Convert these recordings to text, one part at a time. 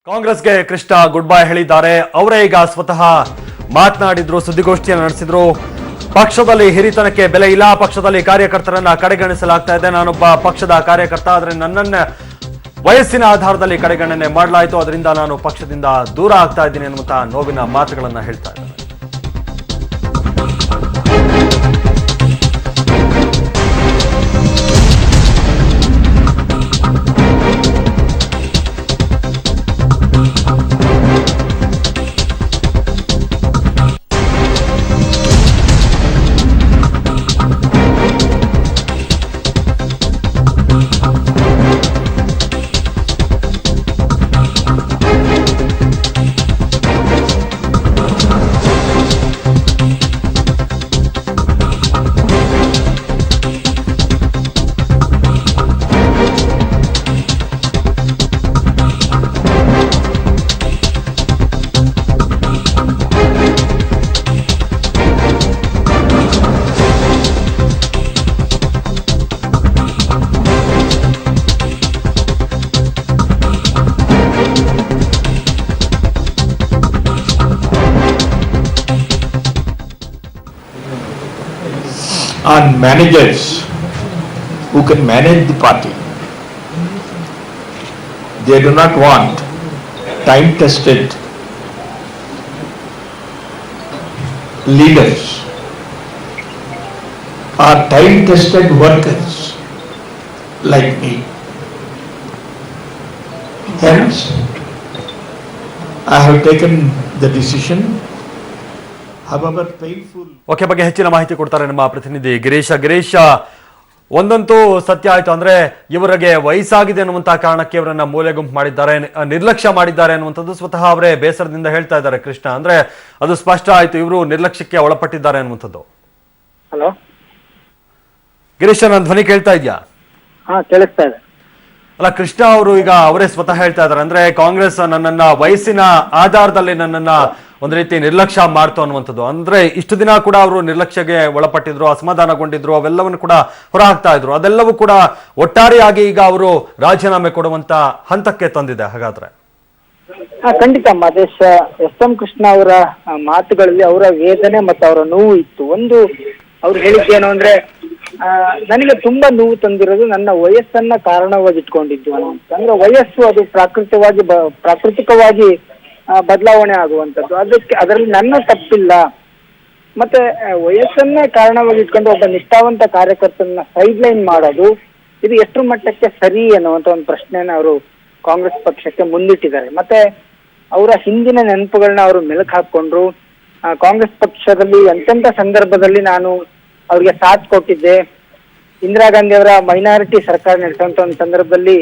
ಕಾಂಗ್ರೆಸ್ಗೆ Krishna good bye ಹೇಳಿದ್ದಾರೆ. ಅವರೇ ಈಗ ಸ್ವತಃ ಮಾತನಾಡಿದ್ರು, ಸುದ್ದಿಗೋಷ್ಠಿಯನ್ನು ನಡೆಸಿದ್ರು. ಪಕ್ಷದಲ್ಲಿ ಹಿರಿತನಕ್ಕೆ ಬೆಲೆ ಇಲ್ಲ, ಪಕ್ಷದಲ್ಲಿ ಕಾರ್ಯಕರ್ತರನ್ನ ಕಡೆಗಣಿಸಲಾಗ್ತಾ ಇದೆ. ನಾನೊಬ್ಬ ಪಕ್ಷದ ಕಾರ್ಯಕರ್ತ, ಆದರೆ ನನ್ನನ್ನ ವಯಸ್ಸಿನ ಆಧಾರದಲ್ಲಿ ಕಡೆಗಣನೆ ಮಾಡಲಾಯಿತು, ಅದರಿಂದ ನಾನು ಪಕ್ಷದಿಂದ ದೂರ ಆಗ್ತಾ ಇದ್ದೀನಿ ಅನ್ನುವಂತ ನೋವಿನ ಮಾತುಗಳನ್ನ ಹೇಳ್ತಾ ಇದ್ದಾರೆ. On managers who can manage the party. They do not want time-tested leaders or time-tested workers like me. Hence, I have taken the decision. However painful. Okay, ಬಗ್ಗೆ ಹೆಚ್ಚಿನ ಮಾಹಿತಿ ಕೊಡ್ತಾರೆ ನಮ್ಮ ಪ್ರತಿನಿಧಿ ಗಿರೀಶ. ಒಂದಂತೂ ಸತ್ಯ ಆಯ್ತು, ಅಂದ್ರೆ ಇವರಿಗೆ ವಯಸ್ಸಾಗಿದೆ ಅನ್ನುವಂತಹ ಕಾರಣಕ್ಕೆ ಇವರನ್ನ ಮೂಲೆ ಗುಂಪು ಮಾಡಿದ್ದಾರೆ, ನಿರ್ಲಕ್ಷ್ಯ ಮಾಡಿದ್ದಾರೆ ಅನ್ನುವಂಥದ್ದು ಸ್ವತಃ ಅವರೇ ಬೇಸರದಿಂದ ಹೇಳ್ತಾ ಇದ್ದಾರೆ ಕೃಷ್ಣ. ಅಂದ್ರೆ ಅದು ಸ್ಪಷ್ಟ ಆಯ್ತು, ಇವರು ನಿರ್ಲಕ್ಷ್ಯಕ್ಕೆ ಒಳಪಟ್ಟಿದ್ದಾರೆ ಅನ್ನುವಂಥದ್ದು. ಹಲೋ ಗಿರೀಶ, ನನ್ನ ಧ್ವನಿ ಕೇಳ್ತಾ ಇದ್ಯಾ? ಕೇಳಿಸ್ತಾ ಇದೆ. ಅಲ್ಲ, ಕೃಷ್ಣ ಅವರು ಈಗ ಅವರೇ ಸ್ವತಃ ಹೇಳ್ತಾ ಇದ್ದಾರೆ, ಅಂದ್ರೆ ಕಾಂಗ್ರೆಸ್ ನನ್ನನ್ನ ವಯಸ್ಸಿನ ಆಧಾರದಲ್ಲಿ ನನ್ನನ್ನ ಒಂದು ರೀತಿ ನಿರ್ಲಕ್ಷ್ಯ ಮಾಡ್ತು ಅನ್ನುವಂಥದ್ದು. ಅಂದ್ರೆ ಇಷ್ಟು ದಿನ ಕೂಡ ಅವರು ನಿರ್ಲಕ್ಷ್ಯಗೆ ಒಳಪಟ್ಟಿದ್ರು, ಅಸಮಾಧಾನಗೊಂಡಿದ್ರು, ಅವೆಲ್ಲವನ್ನು ಕೂಡ ಹೊರಹಾಕ್ತಾ ಇದ್ರು. ಅದೆಲ್ಲವೂ ಕೂಡ ಒಟ್ಟಾರೆಯಾಗಿ ಈಗ ಅವರು ರಾಜೀನಾಮೆ ಕೊಡುವಂತ ಹಂತಕ್ಕೆ ತಂದಿದೆ. ಹಾಗಾದ್ರೆ ಖಂಡಿತ ಮಹೇಶ್, ಎಸ್ ಎಂ ಕೃಷ್ಣ ಅವರ ಮಾತುಗಳಲ್ಲಿ ಅವರ ವೇದನೆ ಮತ್ತು ಅವರ ನೋವು ಇತ್ತು. ಒಂದು ಅವ್ರು ಹೇಳಿದ್ದೇನು ಅಂದ್ರೆ, ನನಗೆ ತುಂಬಾ ನೋವು ತಂದಿರೋದು ನನ್ನ ವಯಸ್ಸನ್ನ ಕಾರಣವಾಗಿ ಇಟ್ಕೊಂಡಿದ್ದು ಅನ್ನುವಂತ. ಅಂದ್ರೆ ವಯಸ್ಸು ಅದು ಪ್ರಾಕೃತಿಕವಾಗಿ ಬದಲಾವಣೆ ಆಗುವಂಥದ್ದು, ಅದರಲ್ಲಿ ನನ್ನ ತಪ್ಪಿಲ್ಲ. ಮತ್ತೆ ವಯಸ್ಸನ್ನೇ ಕಾರಣವಾಗಿ ಇಟ್ಕೊಂಡು ಒಬ್ಬ ನಿಷ್ಠಾವಂತ ಕಾರ್ಯಕರ್ತನ ಸೈಡ್ ಲೈನ್ ಮಾಡೋದು, ಇದು ಎಷ್ಟು ಮಟ್ಟಕ್ಕೆ ಸರಿ ಅನ್ನುವಂತ ಒಂದು ಪ್ರಶ್ನೆಯನ್ನ ಅವರು ಕಾಂಗ್ರೆಸ್ ಪಕ್ಷಕ್ಕೆ ಮುಂದಿಟ್ಟಿದ್ದಾರೆ. ಮತ್ತೆ ಅವರ ಹಿಂದಿನ ನೆನಪುಗಳನ್ನ ಅವರು ಮೆಲುಕು ಹಾಕೊಂಡ್ರು. ಕಾಂಗ್ರೆಸ್ ಪಕ್ಷದಲ್ಲಿ ಎಂತೆಂಥ ಸಂದರ್ಭದಲ್ಲಿ ನಾನು ಅವ್ರಿಗೆ ಸಾಥ್ ಕೊಟ್ಟಿದ್ದೆ, ಇಂದಿರಾ ಗಾಂಧಿ ಅವರ ಮೈನಾರಿಟಿ ಸರ್ಕಾರ ನಡೆಸುವಂತ ಒಂದು ಸಂದರ್ಭದಲ್ಲಿ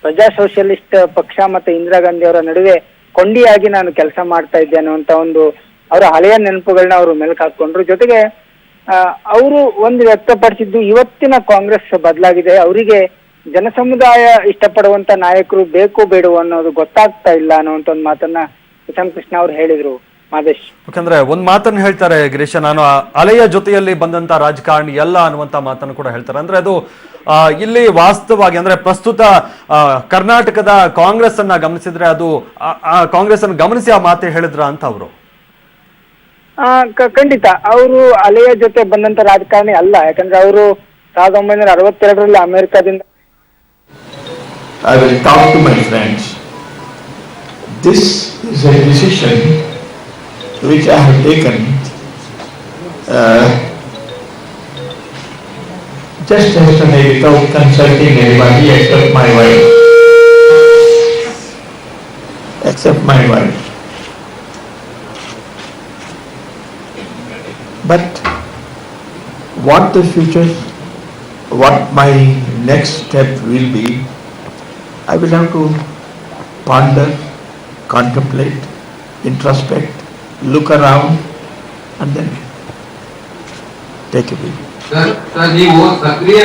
ಪ್ರಜಾ ಸೋಷಿಯಲಿಸ್ಟ್ ಪಕ್ಷ ಮತ್ತೆ ಇಂದಿರಾ ಗಾಂಧಿ ಅವರ ನಡುವೆ ಕೊಂಡಿಯಾಗಿ ನಾನು ಕೆಲಸ ಮಾಡ್ತಾ ಇದ್ದೆ ಅನ್ನುವಂತ ಒಂದು ಅವರ ಹಳೆಯ ನೆನಪುಗಳನ್ನ ಅವರು ಮೆಲುಕು ಹಾಕೊಂಡ್ರು. ಜೊತೆಗೆ ಅವರು ಒಂದು ವ್ಯಕ್ತಪಡಿಸಿದ್ದು, ಇವತ್ತಿನ ಕಾಂಗ್ರೆಸ್ ಬದಲಾಗಿದೆ, ಅವರಿಗೆ ಜನಸಮುದಾಯ ಇಷ್ಟಪಡುವಂತ ನಾಯಕರು ಬೇಕು ಬೇಡವೋ ಅನ್ನೋದು ಗೊತ್ತಾಗ್ತಾ ಇಲ್ಲ ಅನ್ನುವಂತ ಒಂದು ಮಾತನ್ನ ಎಸ್ ಎಂ ಕೃಷ್ಣ ಅವ್ರು ಹೇಳಿದ್ರು. ಮಾದೇಶ್, ಯಾಕಂದ್ರೆ ಒಂದ್ ಮಾತನ್ನು ಹೇಳ್ತಾರೆ ಗಿರೀಶ, ನಾನು ಅಲೆಯ ಜೊತೆಯಲ್ಲಿ ಬಂದಂತ ರಾಜಕಾರಣಿ ಎಲ್ಲ ಅನ್ನುವಂತ ಮಾತನ್ನು ಕೂಡ ಹೇಳ್ತಾರೆ. ಅಂದ್ರೆ ಅದು ಇಲ್ಲಿ ವಾಸ್ತವವಾಗಿ ಅಂದ್ರೆ ಪ್ರಸ್ತುತ ಕರ್ನಾಟಕದ ಕಾಂಗ್ರೆಸ್ ಅನ್ನ ಗಮನಿಸಿದ್ರೆ ಅದು ಕಾಂಗ್ರೆಸ್ ಅನ್ನು ಗಮನಿಸಿ ಆ ಮಾತೆ ಹೇಳಿದ್ರ ಅಂತ ಅವರು. ಖಂಡಿತ ಅವರು ಅಲೆಯ ಜೊತೆ ಬಂದಂತ ರಾಜಕಾರಣಿ ಅಲ್ಲ. ಯಾಕಂದ್ರೆ ಅವರು 1962ರಲ್ಲಿ ಅಮೆರಿಕದಿಂದ I will talk to my friends. This is a decision which I have taken just yesterday without consulting anybody except my wife. But what the future, what my next step will be, I will have to ponder, contemplate, introspect, look around and then take a view. Sir, ನೀವು ಸಕ್ರಿಯ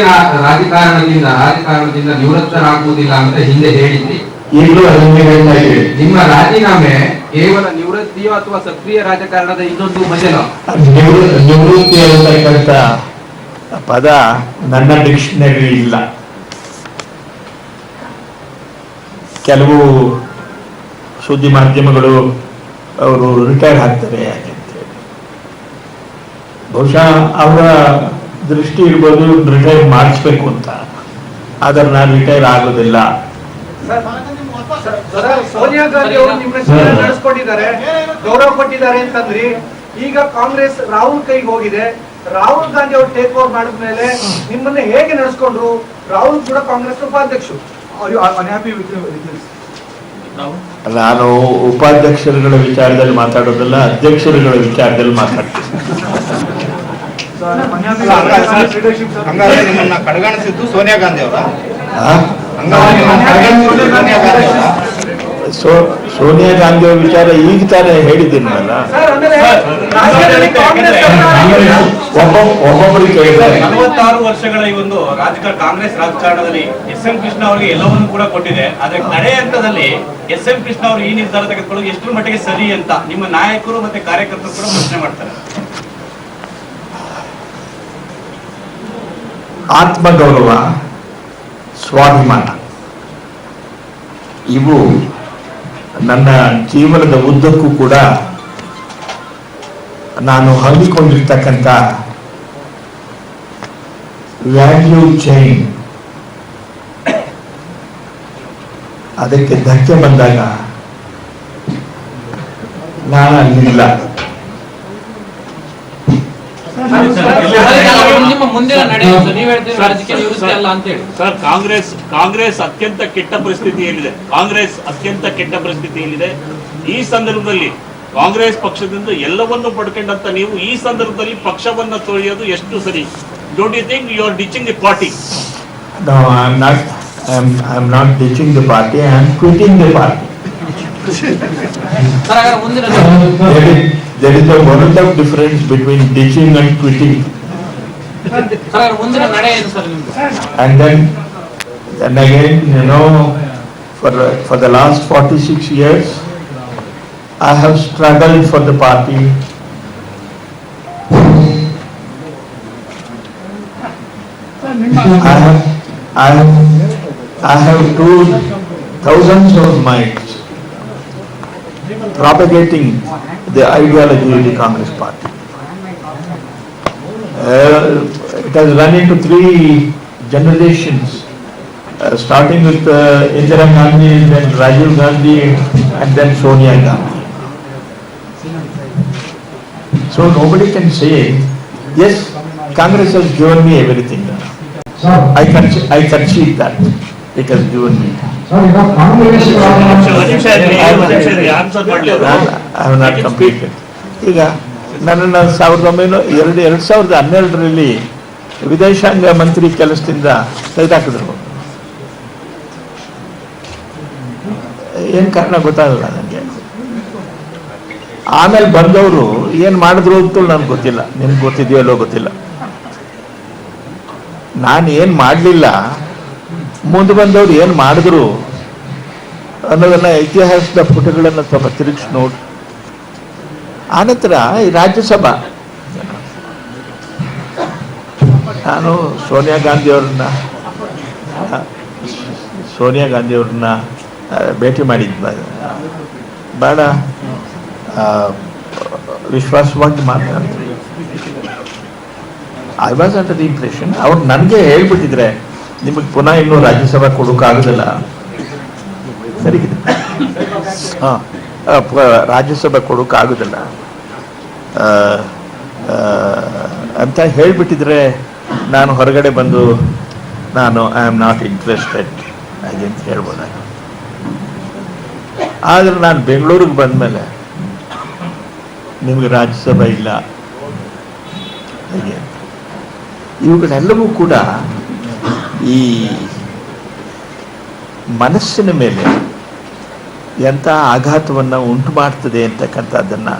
ರಾಜಕಾರಣದಿಂದ ನಿವೃತ್ತರಾಗುವುದಿಲ್ಲ ಅಂತ ಹಿಂದೆ ಹೇಳಿದ್ರಿ. ಈಗಲೂ ಅದನ್ನೇ ಹೇಳ್ತಾ ಇದ್ದೀವಿ. ನಿಮ್ಮ ರಾಜೀನಾಮೆ ಕೇವಲ ನಿವೃತ್ತಿಯೋ ಅಥವಾ ಸಕ್ರಿಯ ರಾಜಕಾರಣದ ಇನ್ನೊಂದು ಮಜಲೋ? ನಿವೃತ್ತಿ ಅಂತಕ್ಕಂಥ ಪದ ನನ್ನ ಡಿಕ್ಷನರಿ ಇಲ್ಲ. ಕೆಲವು ಸುದ್ದಿ ಮಾಧ್ಯಮಗಳು ಅವರು ರಿಟೈರ್ ಆಗ್ತಾರೆ ಯಾಕೆ ಅಂತೇಳಿ. ಬಹುಶಃ ಅವರ ದೃಷ್ಟಿ ಇರ್ಬೋದು ರಿಟೈರ್ ಮಾಡಿಸ್ಬೇಕು ಅಂತ, ಆದರೆ ನಾನು ರಿಟೈರ್ ಆಗೋದಿಲ್ಲ. ಸೋನಿಯಾ ಗಾಂಧಿ ಅವರು ನಿಮ್ಮನ್ನ ನಡೆಸ್ಕೊಟ್ಟಿದ್ದಾರೆ, ಗೌರವ ಕೊಟ್ಟಿದ್ದಾರೆ ಅಂತಂದ್ರಿ. ಈಗ ಕಾಂಗ್ರೆಸ್ ರಾಹುಲ್ ಕೈಗೆ ಹೋಗಿದೆ. ರಾಹುಲ್ ಗಾಂಧಿ ಅವರು ಟೇಕ್ ಓವರ್ ಮಾಡಿದ್ಮೇಲೆ ನಿಮ್ಮನ್ನ ಹೇಗೆ ನಡೆಸ್ಕೊಂಡ್ರು? ರಾಹುಲ್ ಕೂಡ ಕಾಂಗ್ರೆಸ್ ಉಪಾಧ್ಯಕ್ಷರು. ನಾನು ಉಪಾಧ್ಯಕ್ಷರುಗಳ ವಿಚಾರದಲ್ಲಿ ಮಾತಾಡೋದಲ್ಲ, ಅಧ್ಯಕ್ಷರುಗಳ ವಿಚಾರದಲ್ಲಿ ಮಾತಾಡ್ತೀನಿ. ನಿಮ್ಮನ್ನ ಕಡೆಗಣಿಸಿದ್ದು ಸೋನಿಯಾ ಗಾಂಧಿ ಅವರ ಸೋನಿಯಾ ಗಾಂಧಿ ಅವರ ವಿಚಾರ ಈಗ ತಾನೇ ಹೇಳಿದ್ದೀನಲ್ಲ. ಒಬ್ಬೊಬ್ಬರಿಗೆ ಕೇಳಿದ್ದಾರೆ. 46 ವರ್ಷಗಳ ಈ ಒಂದು ಕಾಂಗ್ರೆಸ್ ರಾಜಕಾರಣದಲ್ಲಿ ಎಸ್.ಎಂ. ಕೃಷ್ಣ ಅವರಿಗೆ ಎಲ್ಲವನ್ನೂ ಕೂಡ ಕೊಟ್ಟಿದೆ. ಆದ್ರೆ ಕಡೆ ಹಂತದಲ್ಲಿ ಎಸ್.ಎಂ. ಕೃಷ್ಣ ಅವರು ಈ ನಿರ್ಧಾರ ತೆಗೆದುಕೊಳ್ಳೋದು ಎಷ್ಟರ ಮಟ್ಟಿಗೆ ಸರಿ ಅಂತ ನಿಮ್ಮ ನಾಯಕರು ಮತ್ತೆ ಕಾರ್ಯಕರ್ತರು ಕೂಡ ಪ್ರಶ್ನೆ ಮಾಡ್ತಾರೆ. ಆತ್ಮಗೌರವ, ಸ್ವಾಭಿಮಾನ ಇವು ನನ್ನ ಜೀವನದ ಉದ್ದಕ್ಕೂ ಕೂಡ ನಾನು ಹಂಚಿಕೊಂಡಿರ್ತಕ್ಕಂಥ ವ್ಯಾಲ್ಯೂ ಚೈನ್. ಅದಕ್ಕೆ ಧಕ್ಕೆ ಬಂದಾಗ ನಾನು ಅಲ್ಲಿಲ್ಲ. ನಿಮ್ಮ ಮುಂದಿನ ನಡೆ ನೀವು ಹೇಳ್ತೀರಿ ರಾಜಕೀಯ ನಿವೃತ್ತಿ ಅಲ್ಲ ಅಂತ ಹೇಳಿ. ಸರ್, ಕಾಂಗ್ರೆಸ್ ಅತ್ಯಂತ ಕೆಟ್ಟ ಪರಿಸ್ಥಿತಿಯಲ್ಲಿದೆ. ಈ ಸಂದರ್ಭದಲ್ಲಿ ಕಾಂಗ್ರೆಸ್ ಪಕ್ಷದಿಂದ ಎಲ್ಲವನ್ನೂ ಪಡ್ಕೊಂಡಂತ ನೀವು ಈ ಸಂದರ್ಭದಲ್ಲಿ ಪಕ್ಷವನ್ನ ತೊಳೆಯೋದು ಎಷ್ಟು ಸರಿ? Don't you think you are ditching the party? No, I'm not ditching the party, I am quitting the party. Sir, ಹಾಗಾದ್ರೆ ಮುಂದಿನ There is a world of difference between ditching and quitting. Sir, ಹಾಗಾದ್ರೆ ಮುಂದಿನ ನಡೆ ಏನು sir ನಿಮ್ದು? And then again, you know, for the last 46 years, I have struggled for the party. I have toured thousands of miles propagating the ideology of the Congress party. It has run into 3 generations, starting with Indira Gandhi, then Rajiv Gandhi, and then Sonia Gandhi. So nobody can say, yes, Congress has given me everything. I concede that it has given me. I have not completed. ಈಗ ನನ್ನನ್ನು 2012ರಲ್ಲಿ ವಿದೇಶಾಂಗ ಮಂತ್ರಿ ಕೆಲಸದಿಂದ ತೆಗೆದುಹಾಕಿದ್ರು. ಏನು ಕಾರಣ ಗೊತ್ತಾಗಲ್ಲ ನನಗೆ. ಆಮೇಲೆ ಬಂದವರು ಏನು ಮಾಡಿದ್ರು ಅಂತ ನನಗೆ ಗೊತ್ತಿಲ್ಲ. ನಿಮ್ಗೆ ಗೊತ್ತಿದೆಯೋ ಅಲ್ಲೋ ಗೊತ್ತಿಲ್ಲ. ನಾನು ಏನು ಮಾಡಲಿಲ್ಲ, ಮುಂದೆ ಬಂದವರು ಏನು ಮಾಡಿದ್ರು ಅನ್ನೋದನ್ನ ಇತಿಹಾಸದ ಪುಟಗಳನ್ನು ಸ್ವಲ್ಪ ತಿರುಗಿಸಿ ನೋಡಿ. ಆನಂತರ ಈ ರಾಜ್ಯಸಭಾ ನಾನು ಸೋನಿಯಾ ಗಾಂಧಿ ಅವ್ರನ್ನ ಭೇಟಿ ಮಾಡಿದ್ದ ಭಾಳ ವಿಶ್ವಾಸವಾಗಿ ಮಾತನಾಡ್ತೀವಿ. I was under the impression ಅವ್ರು ನನಗೆ ಹೇಳ್ಬಿಟ್ಟಿದ್ರೆ ನಿಮಗೆ ಪುನಃ ಇನ್ನೂ ರಾಜ್ಯಸಭಾ ಕೊಡೋಕ್ಕಾಗೋದಿಲ್ಲ, ಸರಿಗಿದೆ, ರಾಜ್ಯಸಭೆ ಕೊಡೋಕ್ಕಾಗೋದಿಲ್ಲ ಅಂತ ಹೇಳಿಬಿಟ್ಟಿದ್ರೆ ನಾನು ಹೊರಗಡೆ ಬಂದು ನಾನು ಐ ಆಮ್ ನಾಟ್ ಇಂಟ್ರೆಸ್ಟೆಡ್ ಹಾಗೆ ಅಂತ ಹೇಳ್ಬೋದಾಗ. ಆದರೆ ನಾನು ಬೆಂಗಳೂರಿಗೆ ಬಂದಮೇಲೆ ನಿಮಗೆ ರಾಜ್ಯಸಭೆ ಇಲ್ಲ ಹಾಗೆ ಇವುಗಳೆಲ್ಲವೂ ಕೂಡ ಈ ಮನಸ್ಸಿನ ಮೇಲೆ ಎಂಥ ಆಘಾತವನ್ನು ಉಂಟು ಮಾಡ್ತದೆ ಅಂತಕ್ಕಂಥದ್ದನ್ನು,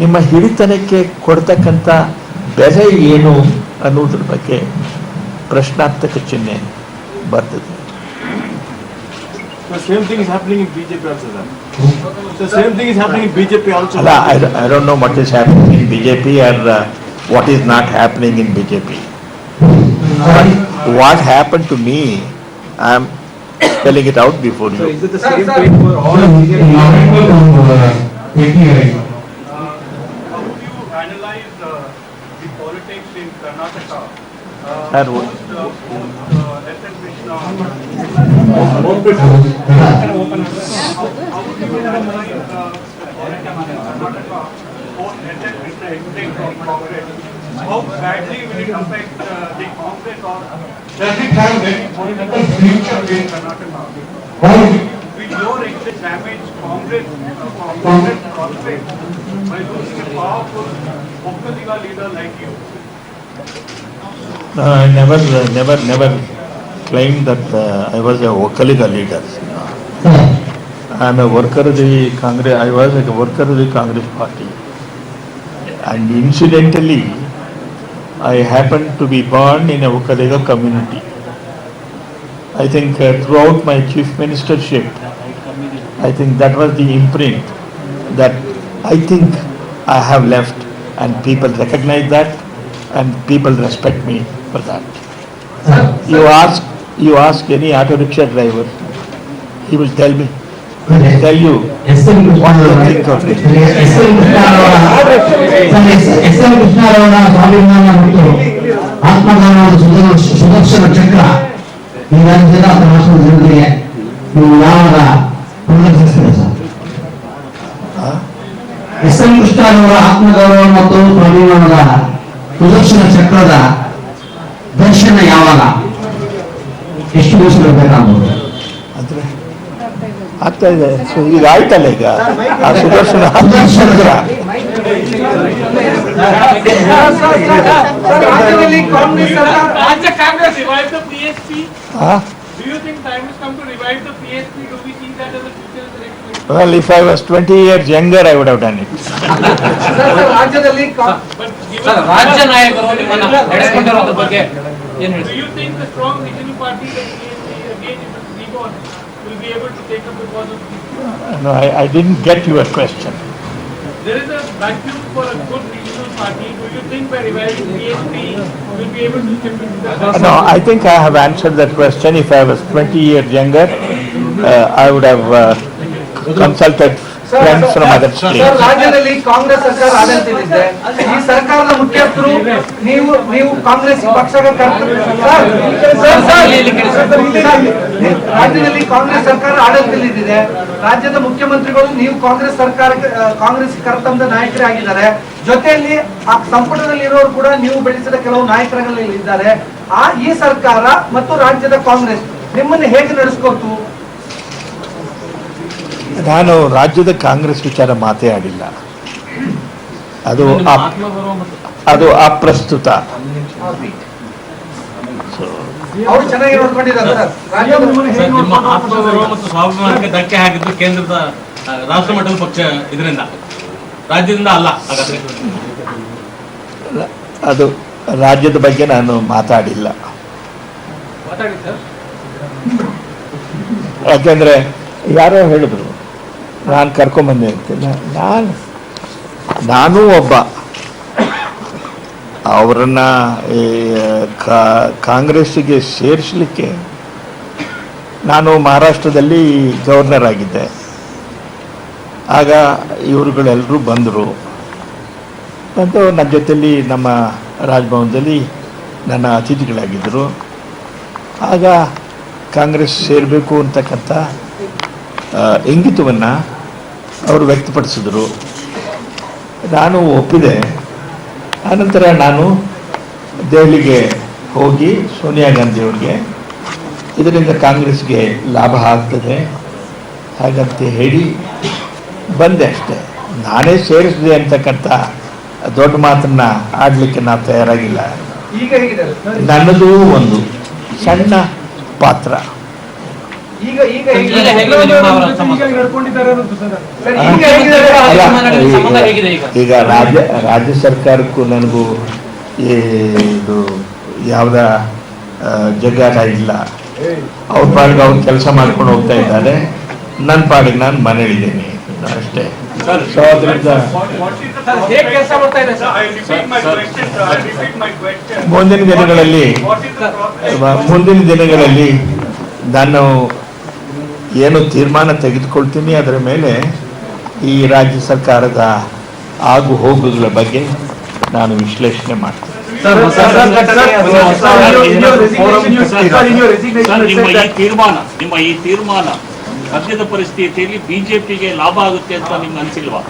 ನಿಮ್ಮ ಹಿಡಿತನಕ್ಕೆ ಕೊಡ್ತಕ್ಕಂಥ ಬೆಲೆ ಏನು ಅನ್ನೋದ್ರ ಬಗ್ಗೆ ಪ್ರಶ್ನಾರ್ಥಕ ಚಿಹ್ನೆ ಬರ್ತದೆ. The same thing is happening in BJP also, sir. The same thing is happening in BJP also. I don't know what is happening in BJP or what is not happening in BJP. But what happened to me, spelling it out before you. Is it the same thing for all BJP? How would you analyze the politics in Karnataka? Sir, S.N. Krishna. How badly will it affect the Congress, or does it have any political future in Karnataka? Will your exit damage Congress prospects by losing a powerful Okkaliga leader like you? no, I never claimed that I was a Okkaliga leader. I am a worker of the Congress. I was a worker of the Congress party, and incidentally, I happened to be born in a Okkaliga community. I think throughout my chief ministership, I think that was the imprint that I think I have left, and people recognize that, and people respect me for that. You ask any auto rickshaw driver, he will tell you what to think of it. S M. ಕೃಷ್ಣರವರ ಸ್ವಾಭಿಮಾನ ಮತ್ತು ಆತ್ಮಗೌರವದ ಸುದರ್ಶನ ಚಕ್ರ ಈ ರಾಜ್ಯದ ರಾಷ್ಟ್ರದ ಜನತೆಗೆ ನೀವು ಯಾವಾಗ ಪ್ರದರ್ಶಿಸ್ತೀರಾ ಸರ್? ಎಸ್.ಎಂ. ಕೃಷ್ಣರವರ ಆತ್ಮಗೌರವ ಮತ್ತು ಸ್ವಾಭಿಮಾನದ ಸುದರ್ಶನ ಚಕ್ರದ ದರ್ಶನ ಯಾವಾಗ, ಎಷ್ಟು ದಿವಸಗಳು ಬೇಕಾಗಬಹುದು? ಅಂದ್ರೆ ಆಗ್ತಾ ಇದೆ. ಸೊ ಈಗ ಆಯ್ತಲ್ಲ, ಈಗ ಆ ಸುದರ್ಶನ ಚಕ್ರ ರಾಜ್ಯದಲ್ಲಿ ಕಾಂಗ್ರೆಸ್ ಸರ್ಕಾರ Rajya Congress revive the PSP. Huh? Do you think time has come to revive the PSP? Do we see that as a future in the next 20 Well, if I was 20 years younger, I would have done it. ರಾಜ್ಯದಲ್ಲಿ But given ರಾಜ್ಯ ನಾಯಕರು ನಿಮ್ಮನ್ನ ನಡೆಸಿಕೊಂಡಿರೋದ್ರ ಬಗ್ಗೆ ಏನು ಹೇಳ್ತೀರಿ? Do you think the strong regional party that PSP again if it's reborn will be able to take up the cause of PSP? No, I didn't get your question. There is a vacuum for a good regional party. Do you think by reviving PSP will be able to step into that? No, I think I have answered that question. If I was 20 years younger, I would have consulted friends from other sir, states. ರಾಜ್ಯದಲ್ಲಿ ಕಾಂಗ್ರೆಸ್ ಸರ್ಕಾರ ಆಡಳಿತದಲ್ಲಿದೆ. ಈ ಸರ್ಕಾರದ ಮುಖ್ಯಸ್ಥರು ನೀವು ಕಾಂಗ್ರೆಸ್ ಪಕ್ಷದ ರಾಜ್ಯದಲ್ಲಿ ಕಾಂಗ್ರೆಸ್ ಸರ್ಕಾರ ಆಡಳಿತದಲ್ಲಿದೆ. ರಾಜ್ಯದ ಮುಖ್ಯಮಂತ್ರಿಗಳು ನೀವು ಕಾಂಗ್ರೆಸ್ ಕರ್ತಂದ ನಾಯಕರೇ ಆಗಿದ್ದಾರೆ. ಜೊತೆಯಲ್ಲಿ ಆ ಸಂಪುಟದಲ್ಲಿ ಇರೋರು ಕೂಡ ನೀವು ಬೆಳೆಸಿದ ಕೆಲವು ನಾಯಕರಲ್ಲಿ ಇದ್ದಾರೆ. ಈ ಸರ್ಕಾರ ಮತ್ತು ರಾಜ್ಯದ ಕಾಂಗ್ರೆಸ್ ನಿಮ್ಮನ್ನು ಹೇಗೆ ನಡೆಸ್ಕೊತು? ನಾನು ರಾಜ್ಯದ ಕಾಂಗ್ರೆಸ್ ವಿಚಾರ ಮಾತೇ ಆಡಿಲ್ಲ. ಅದು ಅಪ್ರಸ್ತುತ. ಅವ್ರು ಚೆನ್ನಾಗಿ ನೋಡ್ಕೊಂಡಿದ್ದಾರೆ ಸರ್. ರಾಜ್ಯದ ನಿಮ್ಮ ಆತ್ಮಗೌರವ ಮತ್ತು ಸ್ವಾಭಿಮಾನಕ್ಕೆ ಧಕ್ಕೆ ಹಾಕಿದ್ದು ಕೇಂದ್ರದ ರಾಷ್ಟ್ರ ಮಟ್ಟದ ಪಕ್ಷ ಇದರಿಂದ, ರಾಜ್ಯದಿಂದ ಅಲ್ಲ. ಹಾಗಾದ್ರೆ ಅದು ರಾಜ್ಯದ ಬಗ್ಗೆ ನಾನು ಮಾತಾಡಿಲ್ಲ. ಯಾಕೆಂದ್ರೆ ಯಾರೋ ಹೇಳಿದ್ರು ನಾನು ಕರ್ಕೊಂಬಂದೆ ಅಂತಿಲ್ಲ. ನಾನು ಒಬ್ಬ ಅವರನ್ನ ಕಾಂಗ್ರೆಸ್ಸಿಗೆ ಸೇರಿಸಲಿಕ್ಕೆ ನಾನು ಮಹಾರಾಷ್ಟ್ರದಲ್ಲಿ ಗವರ್ನರ್ ಆಗಿದ್ದೆ. ಆಗ ಇವರುಗಳೆಲ್ಲರೂ ಬಂದು ನನ್ನ ಜೊತೆಯಲ್ಲಿ ನಮ್ಮ ರಾಜಭವನದಲ್ಲಿ ನನ್ನ ಅತಿಥಿಗಳಾಗಿದ್ದರು. ಆಗ ಕಾಂಗ್ರೆಸ್ ಸೇರಬೇಕು ಅಂತಕ್ಕಂಥ ಇಂಗಿತವನ್ನು ಅವರು ವ್ಯಕ್ತಪಡಿಸಿದರು. ನಾನು ಒಪ್ಪಿದೆ. ಆನಂತರ ನಾನು ದೆಹಲಿಗೆ ಹೋಗಿ ಸೋನಿಯಾ ಗಾಂಧಿಯವ್ರಿಗೆ ಇದರಿಂದ ಕಾಂಗ್ರೆಸ್ಗೆ ಲಾಭ ಆಗ್ತದೆ ಹಾಗಂತ ಹೇಳಿ ಬಂದೆ ಅಷ್ಟೇ. ನಾನೇ ಸೇರಿಸಿದೆ ಅಂತಕ್ಕಂಥ ದೊಡ್ಡ ಮಾತನ್ನ ಆಡಲಿಕ್ಕೆ ನಾನು ತಯಾರಾಗಿಲ್ಲ. ಈಗ ಹೇಗಿದೆ ನನ್ನದು ಒಂದು ಸಣ್ಣ ಪಾತ್ರ. ಈಗ ಈಗ ರಾಜ್ಯ ಸರ್ಕಾರಕ್ಕೂ ನನಗೂ ಇದು ಯಾವುದ ಜಗ್ಗಾಟ ಇಲ್ಲ. ಅವ್ರ ಪಾಡಿಗೆ ಅವ್ರು ಕೆಲಸ ಮಾಡ್ಕೊಂಡು ಹೋಗ್ತಾ ಇದ್ದಾರೆ, ನನ್ನ ಪಾಡಿಗೆ ನಾನು ಮನೆಯಲ್ಲಿದ್ದೀನಿ ಅಷ್ಟೇ. ಸೊ ಅದರಿಂದ ಮುಂದಿನ ದಿನಗಳಲ್ಲಿ ನಾನು ಏನು ತೀರ್ಮಾನ ತೆಗೆದುಕೊಳ್ತೀನಿ ಅದರ ಮೇಲೆ ಈ ರಾಜ್ಯ ಸರ್ಕಾರದ ಆಗು ಹೋಗುಗಳ ಬಗ್ಗೆ ನಾನು ವಿಶ್ಲೇಷಣೆ ಮಾಡ್ತೀನಿ. ನಿಮ್ಮ ಈ ತೀರ್ಮಾನ ಸದ್ಯದ ಪರಿಸ್ಥಿತಿಯಲ್ಲಿ ಬಿಜೆಪಿಗೆ ಲಾಭ ಆಗುತ್ತೆ ಅಂತ ನಿಮ್ಗೆ ಅನ್ಸಿಲ್ವಾ?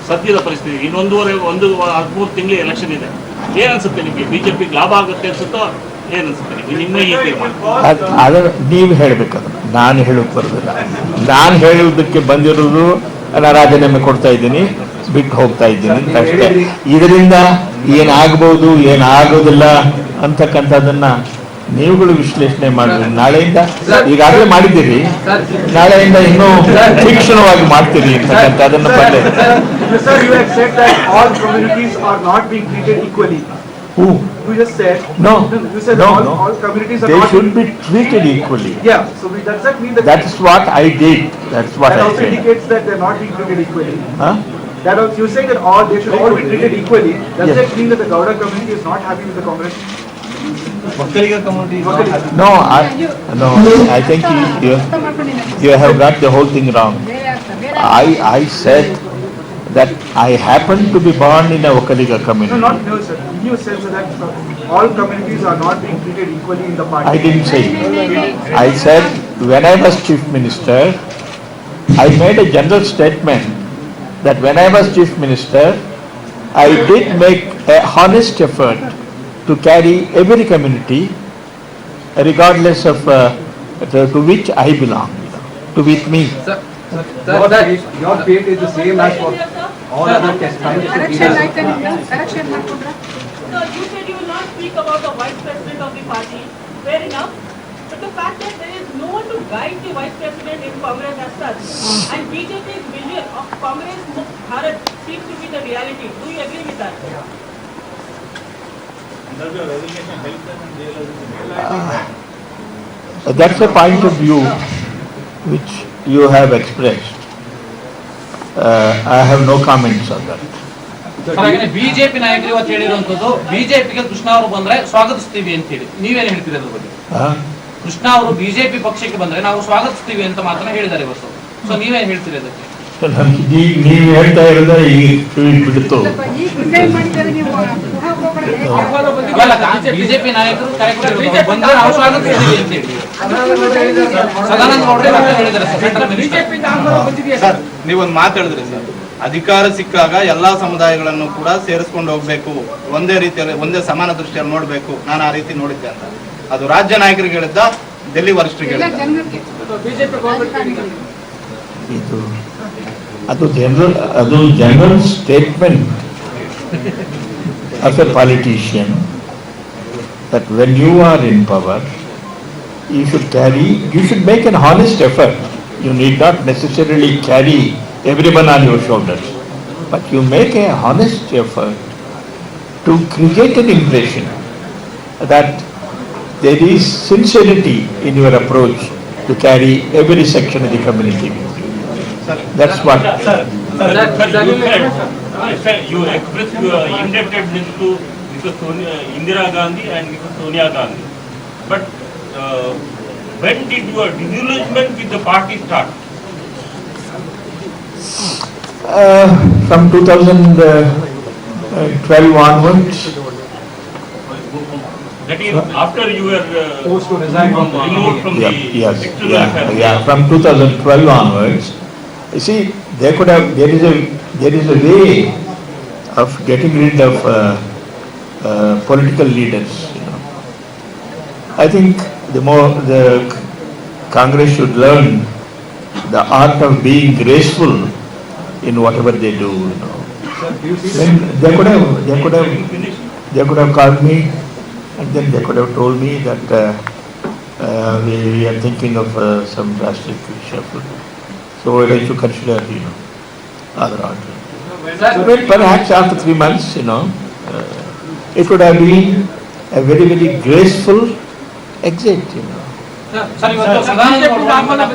ಸದ್ಯದ ಪರಿಸ್ಥಿತಿ ಇನ್ನೊಂದು 13 ತಿಂಗಳು ಎಲೆಕ್ಷನ್ ಇದೆ. ಏನನ್ಸುತ್ತೆ ನಿಮಗೆ? ಬಿಜೆಪಿಗೆ ಲಾಭ ಆಗುತ್ತೆ ಅನ್ಸುತ್ತೋ ಏನನ್ಸುತ್ತೆ ನಿಮಗೆ ನಿಮ್ಮ ಈ ತೀರ್ಮಾನ? ಅದರ ನೀವು ಹೇಳಬೇಕದು, ನಾನು ಹೇಳೋಕೆ ಬರೋದಿಲ್ಲ. ನಾನು ಹೇಳುವುದಕ್ಕೆ ಬಂದಿರೋದು ನಾನು ರಾಜೀನಾಮೆ ಕೊಡ್ತಾ ಇದ್ದೀನಿ, ಬಿಟ್ಟು ಹೋಗ್ತಾ ಇದ್ದೀನಿ ಅಂತ ಅಷ್ಟೇ. ಇದರಿಂದ ಏನಾಗಬಹುದು ಏನಾಗೋದಿಲ್ಲ ಅಂತಕ್ಕಂಥದ್ದನ್ನ ನೀವುಗಳು ವಿಶ್ಲೇಷಣೆ ಮಾಡಿದ್ರಿ. ನಾಳೆಯಿಂದ ಈಗಾಗಲೇ ಮಾಡಿದ್ದೀರಿ, ನಾಳೆಯಿಂದ ಇನ್ನೂ ತೀಕ್ಷ್ಣವಾಗಿ ಮಾಡ್ತೀರಿ ಅಂತಕ್ಕಂಥದ್ದನ್ನ ಬಂದೆ. Sir, you have said that all communities are not being treated equally. Who? You just said. No. You said No, all, no. all communities are They not. should be treated equally. Yeah. So does that mean that? That's what I did. That's what That I also said. indicates that they're not being treated equally. Huh? That also, you say that all they should all be treated equally. Does Yes. that mean that the Gowda community is not happy with the Congress? No, I think you have got the whole thing wrong. I said that I happen to be born in a Okkaliga community. No, sir. You said that all communities are not being treated equally in the party. I didn't say. I said when I was chief minister, I made a general statement that when I was chief minister, I did make a honest effort to carry every community, regardless of to which I belong, to with me. Your fate is the same as for all other Correction, So you said you will not speak about the vice president of the party. Fair enough. But the fact that there is no one to guide the vice president in Congress as such, and BJP's vision of Congress Mukt Bharat seems to be the reality. Do you agree with that? That's a point of view which you have expressed. I have no comments on that. BJP ನಾಯಕರು ಇವತ್ತು ಹೇಳಿರುವಂತದ್ದು ಬಿಜೆಪಿಗೆ ಕೃಷ್ಣ ಅವರು ಬಂದ್ರೆ ಸ್ವಾಗತಿಸ್ತೀವಿ ಅಂತ ಹೇಳಿ, ನೀವೇನು ಹೇಳ್ತೀರಿ ಅದ್ರ ಬಗ್ಗೆ? ಕೃಷ್ಣ ಅವರು ಬಿಜೆಪಿ ಪಕ್ಷಕ್ಕೆ ಬಂದ್ರೆ ನಾವು ಸ್ವಾಗತಿಸ್ತೀವಿ ಅಂತ ಮಾತ್ರ ಹೇಳಿದ್ದಾರೆ ಇವತ್ತು. ಸೊ ನೀವೇನು ಹೇಳ್ತೀರಿ ಅದಕ್ಕೆ? ನೀವು ಹೇಳ್ತಾ ಇರೋದ ಈಗ ಬಿಡ್ತು. ಬಿಜೆಪಿ ನಾಯಕರು ಕರೆ ಕೊಟ್ಟಿರೋದು ಬಂದ್ರೆ ನಾವು ಸ್ವಾಗತಿಸ್ತೀವಿ ಅಂತ ಹೇಳಿ ಸದಾನಂದ ಗೌಡ್ರೆ ಹೇಳಿದ್ದಾರೆ. ಸರ್, ನೀವೊಂದು ಮಾತು ಹೇಳಿದ್ರಿ ಸರ್, ಅಧಿಕಾರ ಸಿಕ್ಕಾಗ ಎಲ್ಲಾ ಸಮುದಾಯಗಳನ್ನು ಕೂಡ ಸೇರಿಸ್ಕೊಂಡು ಹೋಗ್ಬೇಕು, ಒಂದೇ ರೀತಿಯಲ್ಲಿ ಒಂದೇ ಸಮಾನ ದೃಷ್ಟಿಯಲ್ಲಿ ನೋಡ್ಬೇಕು, ನಾನು ಆ ರೀತಿ ನೋಡಿದ್ದೆ ಅಂತ. ಅದು ರಾಜ್ಯ ನಾಯಕರಿಗೆ ಹೇಳಿದ್ದ, ಡೆಲ್ಲಿ ವರಿಷ್ಠರಿಗೆ ಹೇಳಿದ್ದ? ಅದು general statement of a politician that when you are in power, you should make an honest effort. You need not necessarily carry everyone on your shoulders, but you make a honest effort to create an impression that there is sincerity in your approach to carry every section of the community with you. That's what. You express your indebtedness to Indira Gandhi and Mrs. Sonia Gandhi. But when did your disillusionment with the party start? From 2012 onwards. That is after you were removed from the external affairs. From 2012 onwards. You see, there is a way of getting rid of political leaders. I think the Congress should learn the art of being graceful in whatever they do. Then they could have called me, and then they could have told me that we are thinking of some drastic reshuffle. So why don't you consider, other alternatives? Well, perhaps after 3 months, it would have been a very, very graceful exit, sir, ಇವತ್ತು ಸದಾನಂದ ಗೌಡ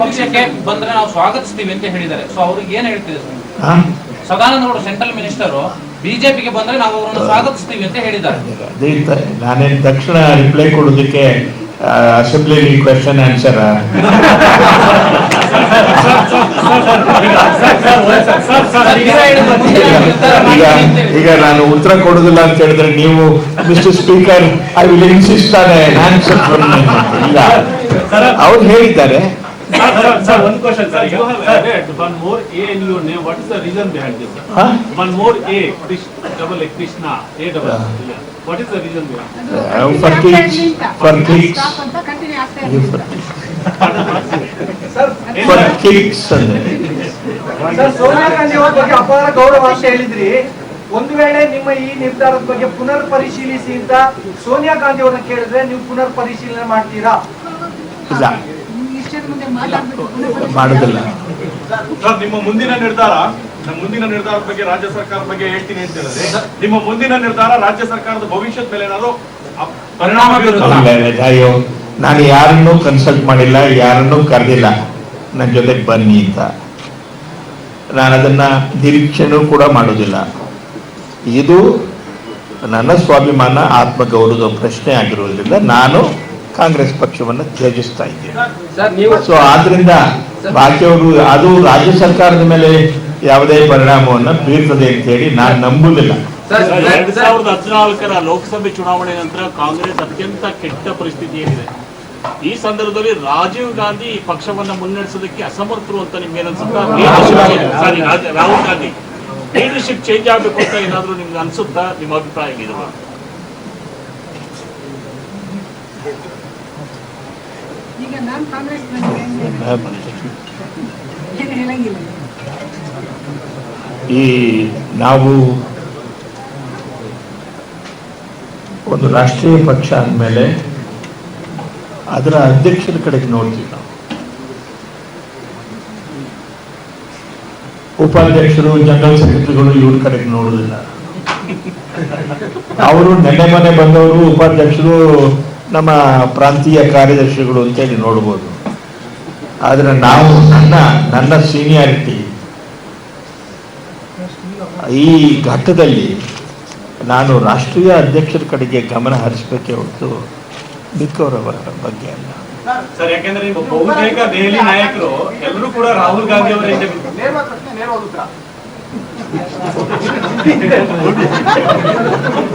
ಪಕ್ಷಕ್ಕೆ ಬಂದ್ರೆ ನಾವು ಸ್ವಾಗತಿಸ್ತೀವಿ ಅಂತ ಹೇಳಿದ್ದಾರೆ. So ಅವ್ರಿಗೆ ಏನ್ ಹೇಳ್ತೀವಿ sir? Sadananda Gowda central minister ಬಿಜೆಪಿಗೆ ಬಂದ್ರೆ ನಾವು ಅವರನ್ನು ಸ್ವಾಗತಿಸ್ತೀವಿ ಅಂತ ಹೇಳಿದ್ದಾರೆ. ನಾನೇನು ತಕ್ಷಣ ರಿಪ್ಲೈ ಕೊಡೋದಕ್ಕೆ ಅಸೆಂಬ್ಲಿ ಕ್ವೆಶ್ಚನ್ ಆನ್ಸರ್ ಈಗ ನಾನು ಉತ್ತರ ಕೊಡುದಿಲ್ಲ ಅಂತ ಹೇಳಿದ್ರೆ ನೀವು mister speaker I will insist on on answer from ಇಲ್ಲ ಅವ್ರು ಹೇಳಿದ್ದಾರೆ. Sir, one question, sir. You have added one more A in your name. What is the reason behind this, sir? Huh? One more A, double A, Krishna, A double. Yeah. What is the reason behind? For kicks, for kicks, for kicks. Sir, Sonia Gandhi ಅವ್ರ ಬಗ್ಗೆ ಅಪಾರ ಗೌರವ ಅಂತ ಹೇಳಿದ್ರಿ. ಒಂದು ವೇಳೆ ನಿಮ್ಮ ಈ ನಿರ್ಧಾರದ ಬಗ್ಗೆ ಪುನರ್ ಪರಿಶೀಲಿಸಿ ಅಂತ ಸೋನಿಯಾ ಗಾಂಧಿ ಅವ್ರನ್ನ ಕೇಳಿದ್ರೆ ನೀವು ಪುನರ್ ಪರಿಶೀಲನೆ ಮಾಡ್ತೀರಾ? ಇಲ್ಲ, ಮಾಡುದಿಲ್ಲ. ಸರ್, ನಿಮ್ಮ ಮುಂದಿನ ನಿರ್ಧಾರದ ಬಗ್ಗೆ ರಾಜ್ಯ ಸರ್ಕಾರದ ಬಗ್ಗೆ ಹೇಳ್ತೀನಿ ಅಂತ ಹೇಳಿದ್ರೆ ನಿಮ್ಮ ಮುಂದಿನ ನಿರ್ಧಾರ ರಾಜ್ಯ ಸರ್ಕಾರದ ಭವಿಷ್ಯದ ಮೇಲೆ ಏನಾದ್ರು ಪರಿಣಾಮ ಬೀರುತ್ತಲ್ಲ? ಅಯ್ಯೋ, ನಾನು ಯಾರನ್ನೂ ಕನ್ಸಲ್ಟ್ ಮಾಡಿಲ್ಲ, ಯಾರನ್ನೂ ಕರೆದಿಲ್ಲ ನನ್ನ ಜೊತೆಗೆ ಬನ್ನಿ ಅಂತ. ನಾನು ಅದನ್ನ ನಿರೀಕ್ಷೆನೂ ಕೂಡ ಮಾಡುವುದಿಲ್ಲ. ಇದು ನನ್ನ ಸ್ವಾಭಿಮಾನ, ಆತ್ಮಗೌರವದ ಪ್ರಶ್ನೆ ಆಗಿರುವುದರಿಂದ ನಾನು ಕಾಂಗ್ರೆಸ್ ಪಕ್ಷವನ್ನು ತ್ಯಜಿಸ್ತಾ ಇದ್ದೇನೆ. ಸೊ ಆದ್ರಿಂದ ಬಾಕಿಯವರು ಅದು ರಾಜ್ಯ ಸರ್ಕಾರದ ಮೇಲೆ ಯಾವುದೇ ಪರಿಣಾಮವನ್ನು ಬೀರ್ತದೆ ಅಂತ ಹೇಳಿ ನಾನು ನಂಬುದಿಲ್ಲ. 2014ರ ಲೋಕಸಭೆ ಚುನಾವಣೆ ನಂತರ ಕಾಂಗ್ರೆಸ್ ಅತ್ಯಂತ ಕೆಟ್ಟ ಪರಿಸ್ಥಿತಿಯಲ್ಲಿದೆ. ಈ ಸಂದರ್ಭದಲ್ಲಿ ರಾಜೀವ್ ಗಾಂಧಿ ಈ ಪಕ್ಷವನ್ನ ಮುನ್ನಡೆಸೋದಕ್ಕೆ ಅಸಮರ್ಥರು ಅಂತ ನಿಮ್ಗೆ ಏನನ್ಸುತ್ತಾ? ರಾಹುಲ್ ಗಾಂಧಿ ಲೀಡರ್ಶಿಪ್ ಚೇಂಜ್ ಆಗಬೇಕು ಅಂತ ಏನಾದ್ರು ನಿಮ್ಗೆ ಅನ್ಸುತ್ತಾ? ನಿಮ್ಮ ಅಭಿಪ್ರಾಯ ಏನಿದೆ? ಈ ನಾವು ಒಂದು ರಾಷ್ಟ್ರೀಯ ಪಕ್ಷ ಅಂದಮೇಲೆ ಅದರ ಅಧ್ಯಕ್ಷರ ಕಡೆಗೆ ನೋಡ್ತೀವಿ ನಾವು. ಉಪಾಧ್ಯಕ್ಷರು, ಜನರಲ್ ಸೆಕ್ರೆಟರಿಗಳು ಇವ್ರ ಕಡೆಗೆ ನೋಡುದಿಲ್ಲ. ಅವರು ನೆನ್ನೆ ಮನೆ ಬಂದವರು ಉಪಾಧ್ಯಕ್ಷರು, ನಮ್ಮ ಪ್ರಾಂತೀಯ ಕಾರ್ಯದರ್ಶಿಗಳು ಅಂತೇಳಿ ನೋಡ್ಬೋದು. ಆದರೆ ನಾವು ನನ್ನ ಸೀನಿಯಾರಿಟಿ ಈ ಘಟ್ಟದಲ್ಲಿ ನಾನು ರಾಷ್ಟ್ರೀಯ ಅಧ್ಯಕ್ಷರ ಕಡೆಗೆ ಗಮನ ಹರಿಸಬೇಕೇ ಹೊರತು ಮಿಕ್ಕವರವರ ಬಗ್ಗೆ ಅಲ್ಲ. ಸರ್, ಯಾಕೆಂದ್ರೆ ಬಹುತೇಕ ದೆಹಲಿ ನಾಯಕರು ಎಲ್ಲರೂ ಕೂಡ ರಾಹುಲ್ ಗಾಂಧಿ ಅವರ ಹಿಂದೆ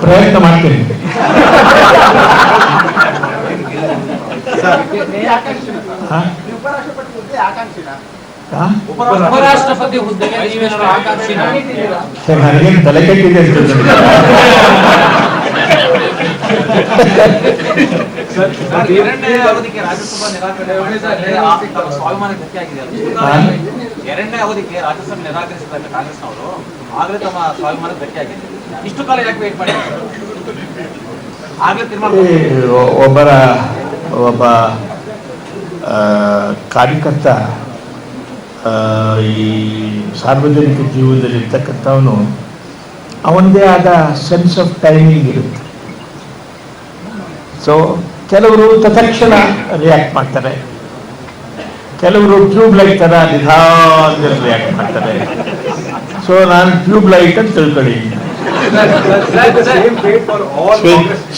ಪ್ರಯತ್ನ ಮಾಡ್ತೀನಿ. ಉಪರಾಷ್ಟ್ರಪತಿ ಹುದ್ದೆಗೆ ನೀವೇನಾದ್ರು ಆಕಾಂಕ್ಷಿನಾ? ನನಗೇನು ತಲೆ ಕೆಟ್ಟಿದೆ ಅಂತ ಎರಡನೇ ಅವಧಿಗೆ ರಾಜ್ಯಸಭಾ ಸ್ವಾಭಿಮಾನ ಧಕ್ಕೆ ಆಗಿದೆ. ಎರಡನೇ ಅವಧಿಗೆ ರಾಜ್ಯಸಭೆ ನಿರಾಕರಿಸಿದಾಗ ಕಾಂಗ್ರೆಸ್ನವರು ಆಗ್ಲೇ ತಮ್ಮ ಸ್ವಾಭಿಮಾನ ಧಕ್ಕೆ ಆಗಿದೆ. ಇಷ್ಟು ಕಾಲ ಯಾಕೆ ವೇಟ್ ಮಾಡಿ ಆಗ್ಲೇ ತೀರ್ಮಾನ? ಒಬ್ಬ ಕಾರ್ಯಕರ್ತ ಈ ಸಾರ್ವಜನಿಕ ಜೀವನದಲ್ಲಿ ಇರ್ತಕ್ಕಂಥವನು ಅವನದೇ ಆದ ಸೆನ್ಸ್ ಆಫ್ ಟೈಮಿಂಗ್ ಇರುತ್ತೆ. ಸೊ ಕೆಲವರು ತತ್ಕ್ಷಣ ರಿಯಾಕ್ಟ್ ಮಾಡ್ತಾರೆ, ಕೆಲವರು ಟ್ಯೂಬ್ ಲೈಟ್ ಥರ ನಿಧಾನದಲ್ಲಿ ರಿಯಾಕ್ಟ್ ಮಾಡ್ತಾರೆ. ಸೊ ನಾನು ಟ್ಯೂಬ್ ಲೈಟ್ ಅಂತ ತಿಳ್ಕೊಳ್ಳಿ.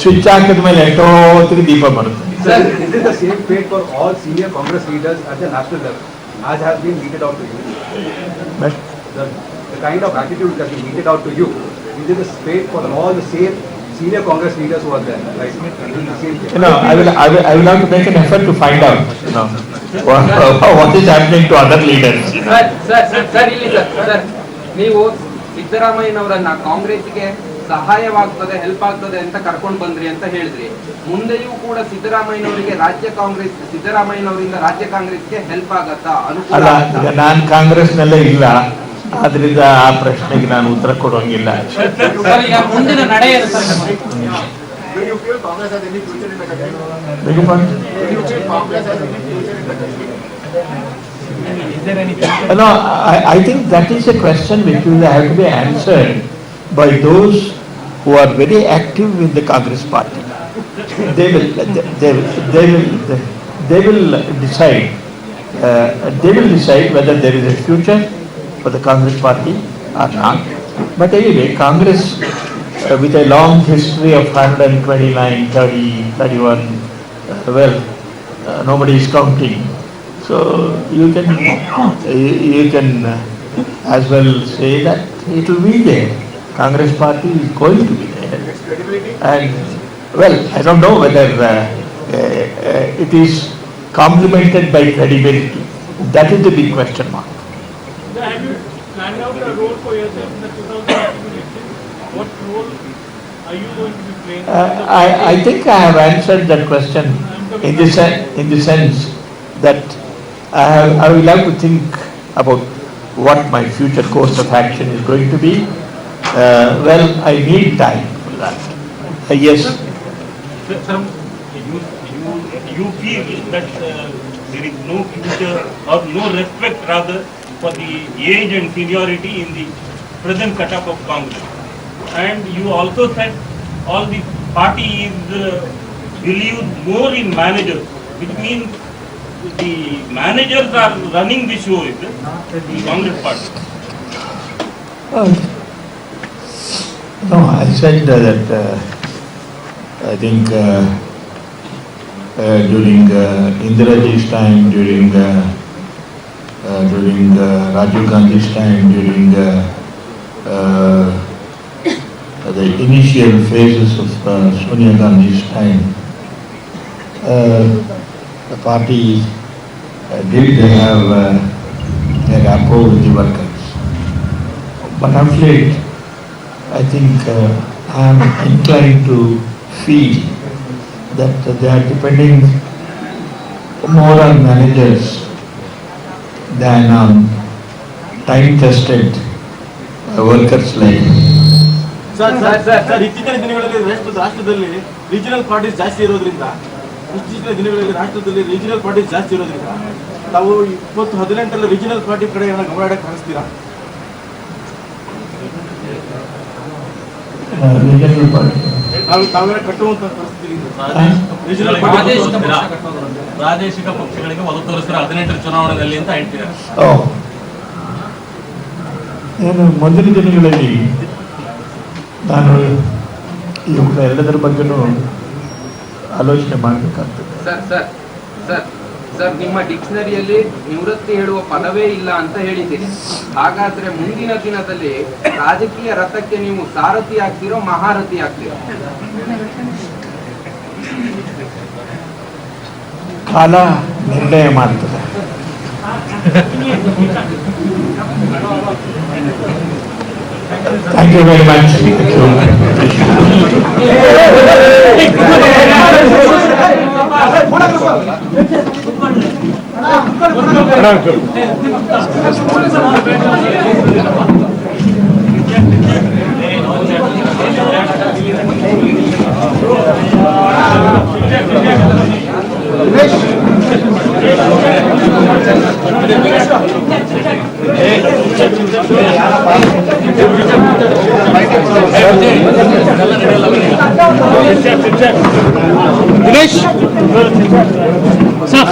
ಸ್ವಿಚ್ ಹಾಕಿದ ಮೇಲೆ ಎಷ್ಟೋ ಹೊತ್ತಿಗೆ ದೀಪ ಬರುತ್ತೆ. Is it the same fate for all senior Congress leaders at the national level, as has been meted out to you? But The kind of attitude that has been meted out to you, is it the fate for all the same senior Congress leaders who are there? Right? The same thing. I will have to make an effort to find out, what is happening to other leaders. Sir, ನೀವು ಸಿದ್ದರಾಮಯ್ಯನವರನ್ನ ಕಾಂಗ್ರೆಸ್ಗೆ ಸಹಾಯವಾಗ್ತದೆ, help ಆಗ್ತದೆ ಅಂತ ಕರ್ಕೊಂಡು ಬಂದ್ರಿ ಅಂತ ಹೇಳಿದ್ರಿ. ಮುಂದೆಯೂ ಕೂಡ ಸಿದ್ದರಾಮಯ್ಯನವರಿಗೆ ಸಿದ್ದರಾಮಯ್ಯನವರಿಂದ ರಾಜ್ಯ ಕಾಂಗ್ರೆಸ್ಗೆ ಹೆಲ್ಪ್ ಆಗತ್ತಾ, ಅನುಕೂಲ ಅಲ್ಲ, ಆಗತ್ತಾ? ಈಗ ನಾನು ಕಾಂಗ್ರೆಸ್ನಲ್ಲೇ ಇಲ್ಲ, ಆದ್ರಿಂದ ಆ ಪ್ರಶ್ನೆಗೆ ನಾನು ಉತ್ತರ ಕೊಡೋಂಗಿಲ್ಲ. ಈಗ ಮುಂದಿನ ನಡೆ ಏನು sir? Do you feel Congress has any future in the country? Do you feel Congress has any future in the country? No, I think that is a question which will have to be answered by those who are very active in the Congress party. They will decide. They will decide whether there is a future for the Congress party or not. But anyway, Congress, with a long history of 129, 30, 31, nobody is counting. So you can as well say that it will be there. Congress party is going to be there. And well, I don't know whether it is complemented by credibility. That is the big question mark. Have you planned out a role for yourself in the 2018 election? What role are you going to be playing? I think I have answered that question in the sense that I will have to think about what my future course of action is going to be. Well, I need time for that. Yes. Sir, you feel that there is no future or no respect rather for the age and seniority in the present setup of Congress. And you also said all the party is believes more in managers, which means the managers are running the show, is it? The Congress party. No, I said that I think during Indiraji's time, during Rajiv Gandhi's time, during the initial phases of Sonia Gandhi's time, the party did have a rapport with the workers. But of late, I think I am inclined to feel that they are depending more on managers than on time-tested workers like me. Sir ಇತ್ತೀಚಿನ ದಿನಗಳಲ್ಲಿ ರಾಷ್ಟ್ರದಲ್ಲಿ regional parties ಜಾಸ್ತಿ ಇರೋದ್ರಿಂದ ತಾವು 2018 regional party ಕಡೆ ಗಮನ ಇಡಕ್ಕೆ ಕಾಣಿಸ್ತೀರಾ? ತಾವೇ ಕಟ್ಟುವಂತ ಪರಿಸ್ಥಿತಿ ಪ್ರಾದೇಶಿಕ ಪಕ್ಷಗಳಿಗೆ ಒಲವು ತೋರಿಸ್ತಾರೆ 18ರ ಚುನಾವಣೆಯಲ್ಲಿ ಅಂತ ಹೇಳ್ತೀರಾ? ನಾನು ಮೊದಲ ದಿನಗಳಲ್ಲಿ ನಾನು ಎಲ್ಲದರ ಬಗ್ಗೆನೂ ಆಲೋಚನೆ ಮಾಡಬೇಕಾಗ್ತದೆ. ಸರ್ ನಿಮ್ಮ ಡಿಕ್ಷನರಿಯಲ್ಲಿ ನಿವೃತ್ತಿ ಹೇಳುವ ಪದವೇ ಇಲ್ಲ ಅಂತ ಹೇಳಿದ್ದೀರಿ. ಹಾಗಾದ್ರೆ ಮುಂದಿನ ದಿನದಲ್ಲಿ ರಾಜಕೀಯ ರಥಕ್ಕೆ ನೀವು ಸಾರಥಿ ಆಗ್ತೀರೋ ಮಹಾರಥಿ ಆಗ್ತೀರೋ? ಕಾಲ ನಿರ್ಣಯ ಮಾಡ್ತದೆ. Thank you very much. Dinesh, sir.